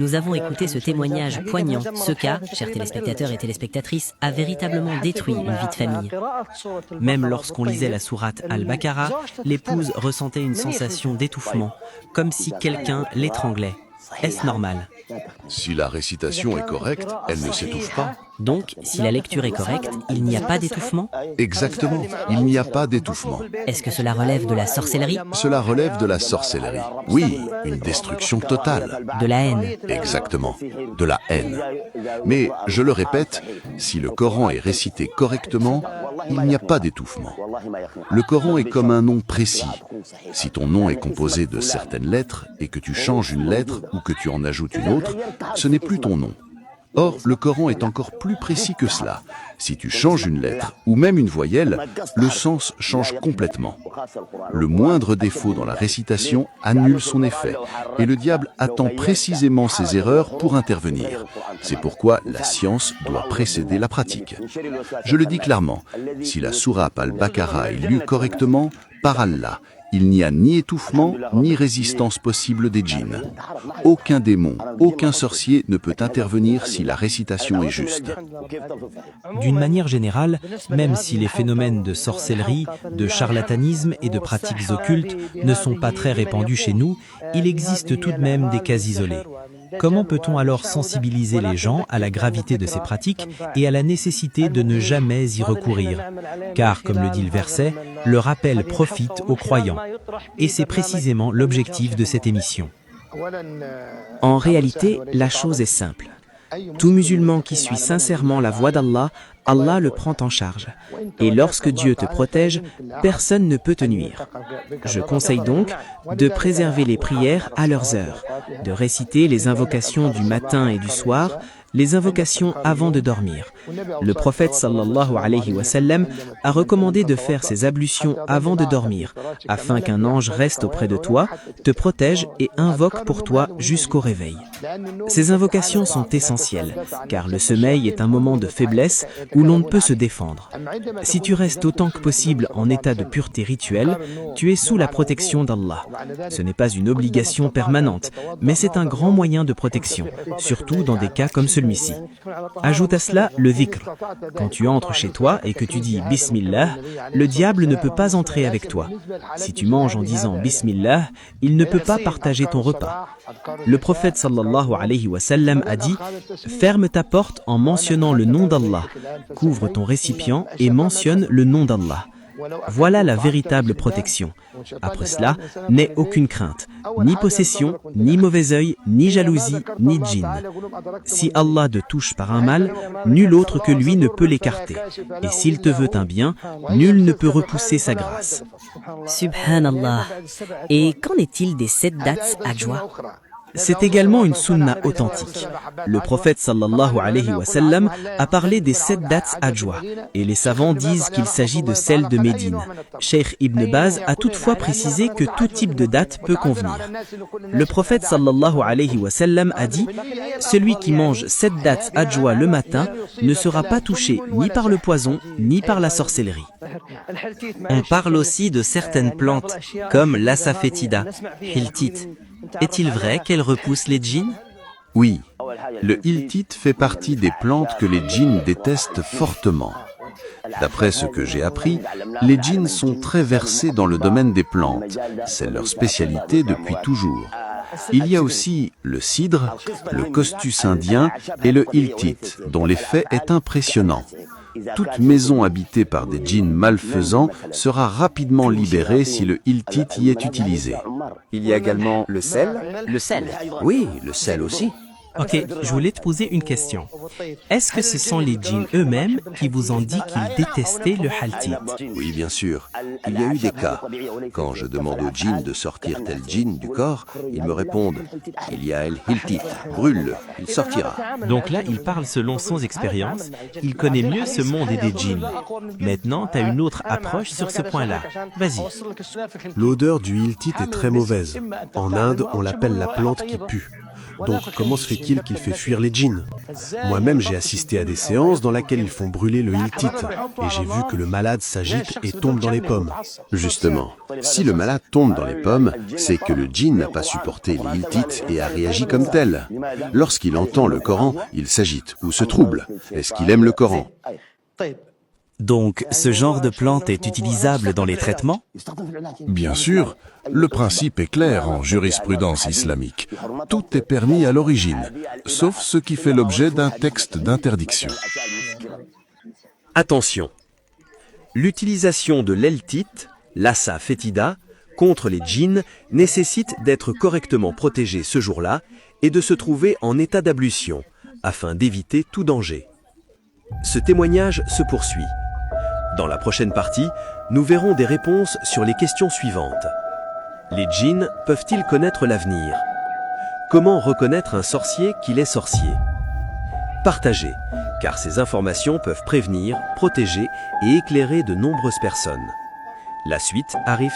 Nous avons écouté ce témoignage poignant. Ce cas, chers téléspectateurs et téléspectatrices, a véritablement détruit une vie de famille. Même lorsqu'on lisait la sourate Al-Baqarah, l'épouse ressentait une sensation d'étouffement, comme si quelqu'un l'étranglait. Est-ce normal? Si la récitation est correcte, elle ne s'étouffe pas. Donc, si la lecture est correcte, il n'y a pas d'étouffement? Exactement, il n'y a pas d'étouffement. Est-ce que cela relève de la sorcellerie? Cela relève de la sorcellerie. Oui, une destruction totale. De la haine? Exactement, de la haine. Mais, je le répète, si le Coran est récité correctement, il n'y a pas d'étouffement. Le Coran est comme un nom précis. Si ton nom est composé de certaines lettres et que tu changes une lettre ou que tu en ajoutes une autre, ce n'est plus ton nom. Or, le Coran est encore plus précis que cela. Si tu changes une lettre ou même une voyelle, le sens change complètement. Le moindre défaut dans la récitation annule son effet et le diable attend précisément ces erreurs pour intervenir. C'est pourquoi la science doit précéder la pratique. Je le dis clairement, si la sourate Al-Baqarah est lue correctement, par Allah, il n'y a ni étouffement, ni résistance possible des djinns. Aucun démon, aucun sorcier ne peut intervenir si la récitation est juste. D'une manière générale, même si les phénomènes de sorcellerie, de charlatanisme et de pratiques occultes ne sont pas très répandus chez nous, il existe tout de même des cas isolés. Comment peut-on alors sensibiliser les gens à la gravité de ces pratiques et à la nécessité de ne jamais y recourir? Car, comme le dit le verset, le rappel profite aux croyants. Et c'est précisément l'objectif de cette émission. En réalité, la chose est simple. Tout musulman qui suit sincèrement la voie d'Allah, Allah le prend en charge. Et lorsque Dieu te protège, personne ne peut te nuire. Je conseille donc de préserver les prières à leurs heures, de réciter les invocations du matin et du soir, les invocations avant de dormir. Le prophète sallallahu alayhi wa sallam a recommandé de faire ces ablutions avant de dormir, afin qu'un ange reste auprès de toi, te protège et invoque pour toi jusqu'au réveil. Ces invocations sont essentielles, car le sommeil est un moment de faiblesse où l'on ne peut se défendre. Si tu restes autant que possible en état de pureté rituelle, tu es sous la protection d'Allah. Ce n'est pas une obligation permanente, mais c'est un grand moyen de protection, surtout dans des cas comme celui-ci. Ajoute à cela le dhikr. Quand tu entres chez toi et que tu dis « Bismillah », le diable ne peut pas entrer avec toi. Si tu manges en disant « Bismillah », il ne peut pas partager ton repas. Le prophète sallallahu alayhi wa sallam a dit « Ferme ta porte en mentionnant le nom d'Allah, couvre ton récipient et mentionne le nom d'Allah. » Voilà la véritable protection. Après cela, n'aie aucune crainte, ni possession, ni mauvais œil, ni jalousie, ni djinn. Si Allah te touche par un mal, nul autre que lui ne peut l'écarter. Et s'il te veut un bien, nul ne peut repousser sa grâce. Subhanallah. Et qu'en est-il des 7 dates adjoa? C'est également une sunna authentique. Le prophète sallallahu alayhi wa sallam a parlé des 7 dates adjoa et les savants disent qu'il s'agit de celles de Médine. Cheikh Ibn Baz a toutefois précisé que tout type de date peut convenir. Le prophète sallallahu alayhi wa sallam a dit « Celui qui mange 7 dates adjoa le matin ne sera pas touché ni par le poison ni par la sorcellerie. » On parle aussi de certaines plantes, comme l'assafétida, hiltit. Est-il vrai qu'elle repousse les djinns? Oui, le hiltit fait partie des plantes que les djinns détestent fortement. D'après ce que j'ai appris, les djinns sont très versés dans le domaine des plantes. C'est leur spécialité depuis toujours. Il y a aussi le cidre, le costus indien et le hiltit, dont l'effet est impressionnant. Toute maison habitée par des djinns malfaisants sera rapidement libérée si le hiltit y est utilisé. Il y a également le sel. Le sel. Oui, le sel aussi. Ok, je voulais te poser une question. Est-ce que ce sont les djinns eux-mêmes qui vous ont dit qu'ils détestaient le haltit? Oui, bien sûr. Il y a eu des cas. Quand je demande aux djinns de sortir tel djinn du corps, ils me répondent « Il y a El Hiltit, brûle-le, il sortira. » Donc là, il parle selon son expérience, il connaît mieux ce monde et des djinns. Maintenant, tu as une autre approche sur ce point-là. Vas-y. L'odeur du hiltit est très mauvaise. En Inde, on l'appelle la plante qui pue. Donc comment se fait-il qu'il fait fuir les djinns? Moi-même j'ai assisté à des séances dans lesquelles ils font brûler le hiltit, et j'ai vu que le malade s'agite et tombe dans les pommes. Justement, si le malade tombe dans les pommes, c'est que le djinn n'a pas supporté les hiltit et a réagi comme tel. Lorsqu'il entend le Coran, il s'agite ou se trouble. Est-ce qu'il aime le Coran? Donc, ce genre de plante est utilisable dans les traitements? Bien sûr, le principe est clair en jurisprudence islamique. Tout est permis à l'origine, sauf ce qui fait l'objet d'un texte d'interdiction. Attention! L'utilisation de l'eltit, l'assa fétida, contre les djinns nécessite d'être correctement protégé ce jour-là et de se trouver en état d'ablution, afin d'éviter tout danger. Ce témoignage se poursuit. Dans la prochaine partie, nous verrons des réponses sur les questions suivantes. Les djinns peuvent-ils connaître l'avenir? Comment reconnaître un sorcier qu'il est sorcier? Partagez, car ces informations peuvent prévenir, protéger et éclairer de nombreuses personnes. La suite arrive